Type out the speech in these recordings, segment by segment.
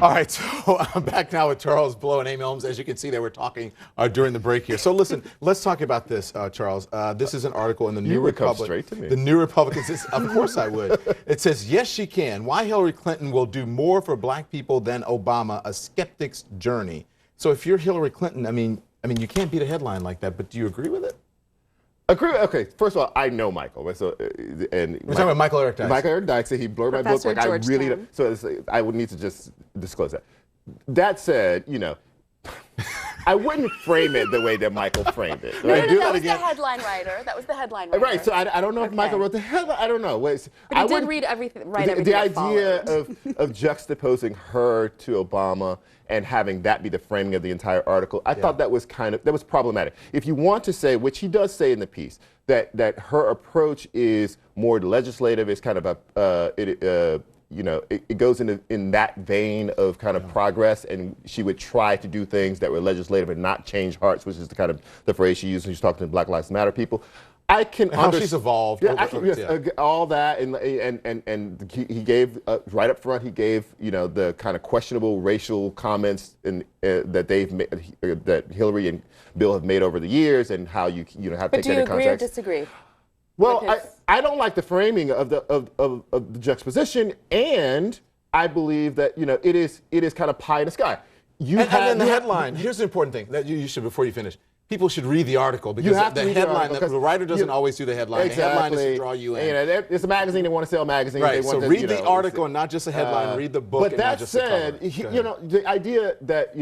All right, so I'm back now with Charles Blow and Amy Holmes. As you can see, they were talking during the break here. So listen, let's talk about this, Charles. This is an article in the New Republic. Come straight to me. The New Republican says, of course I would. It says, yes, she can. Why Hillary Clinton will do more for black people than Obama, a skeptic's journey. So if you're Hillary Clinton, I mean, you can't beat a headline like that, but do you agree with it? Agree. Okay, first of all, I know Michael. So, and we're talking about Michael Eric Dykes. Michael Eric Dykes, he blurred my book. Like, I really don't, so I would need to just disclose that. That said, you know, I wouldn't frame it the way that Michael framed it. Right? No, that was the headline writer. That was the headline writer. Right. So I don't know if Michael wrote the headline. I don't know. But he did read everything. The idea of juxtaposing her to Obama and having that be the framing of the entire article, I thought that was problematic. If you want to say, which he does say in the piece, that her approach is more legislative, it's kind of it goes in that vein of kind of progress, and she would try to do things that were legislative and not change hearts, which is the kind of the phrase she used when she's talking to Black Lives Matter people. I can how she's evolved. Yeah, all that, and he gave right up front. He gave the kind of questionable racial comments that they've made, that Hillary and Bill have made over the years, and how you have to take that in context. But do you agree or disagree? Well, I don't like the framing of the juxtaposition, and I believe that it is kind of pie in the sky. And then the headline. Here's the important thing that you should, before you finish. People should read the article, because the headline, the writer doesn't always do the headline. Exactly. The headline is to draw you in. It's a magazine, they want to sell magazines. Right, they so want read the article and not just the headline, read the book but and not just the cover. But that said, the idea that,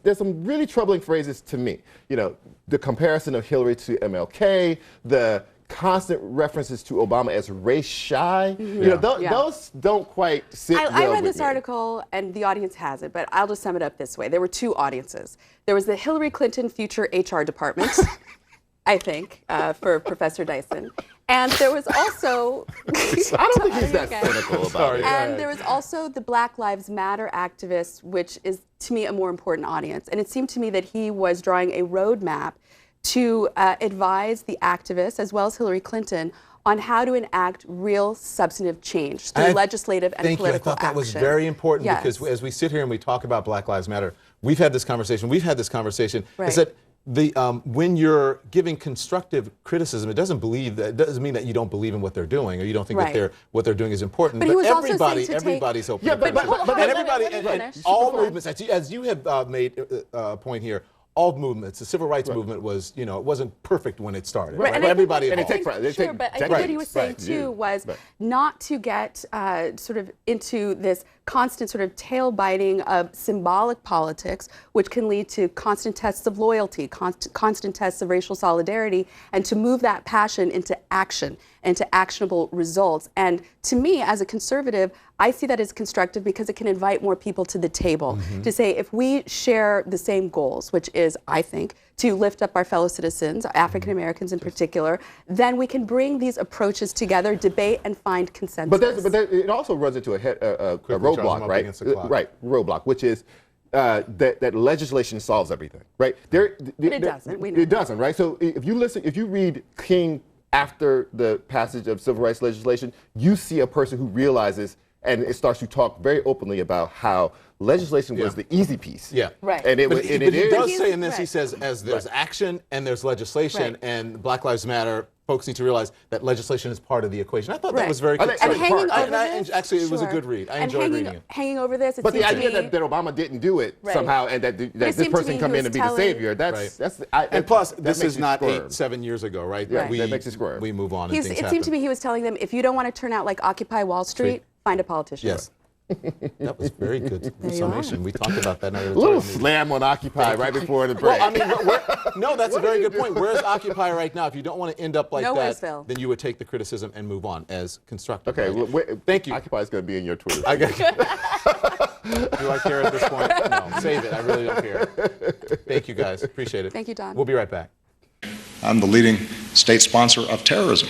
there's some really troubling phrases to me. The comparison of Hillary to MLK, the constant references to Obama as race shy. Those don't quite sit well I read with this me. article, and the audience has it, but I'll just sum it up this way. There were two audiences. There was the Hillary Clinton future HR department, I think, for Professor Dyson. And there was also... I don't think he's that cynical about it. And there was also the Black Lives Matter activists, which is, to me, a more important audience. And it seemed to me that he was drawing a roadmap to advise the activists, as well as Hillary Clinton, on how to enact real substantive change through legislative and political action. I thought that was very important, because as we sit here and we talk about Black Lives Matter, we've had this conversation. Is that when you're giving constructive criticism, it doesn't mean that you don't believe in what they're doing, or you don't think that what they're doing is important. But he was everybody's open. Yeah, but all movements, as you have made a point here. All movements, the civil rights movement was, it wasn't perfect when it started. Right. But everybody but I think what he was saying too was not to get sort of into this constant sort of tail biting of symbolic politics, which can lead to constant tests of loyalty, constant tests of racial solidarity, and to move that passion into action, into actionable results. And to me, as a conservative, I see that as constructive, because it can invite more people to the table to say, if we share the same goals, which is, I think, to lift up our fellow citizens, African Americans in particular, then we can bring these approaches together, debate, and find consensus. But it also runs into a roadblock, right? Right, roadblock, which is that legislation solves everything, right? It doesn't. We know it doesn't, right? So if you read King after the passage of civil rights legislation, you see a person who realizes, and it starts to talk very openly about how legislation was the easy piece. Yeah. Right. And he does say in this, he says, as there's action and there's legislation, and Black Lives Matter, folks need to realize that legislation is part of the equation. I thought that was very good. And hanging over this, actually, it was a good read. I enjoyed reading it. Hanging over this, but the idea that Obama didn't do it somehow, and that this person come in and be the savior, and plus, this is not 7 years ago, right? Yeah, that makes it squirm. We move on. It seemed to me he was telling them, if you don't want to turn out like Occupy Wall Street, find a politician. Yes. That was very good summation. We talked about that. A little slam on Occupy right before the break. Well, no, that's a very good point. Where's Occupy right now? If you don't want to end up like that, then you would take the criticism and move on as constructive. Okay, thank you. Occupy is going to be in your Twitter. Do I care at this point? No, save it. I really don't care. Thank you, guys. Appreciate it. Thank you, Don. We'll be right back. I'm the leading state sponsor of terrorism.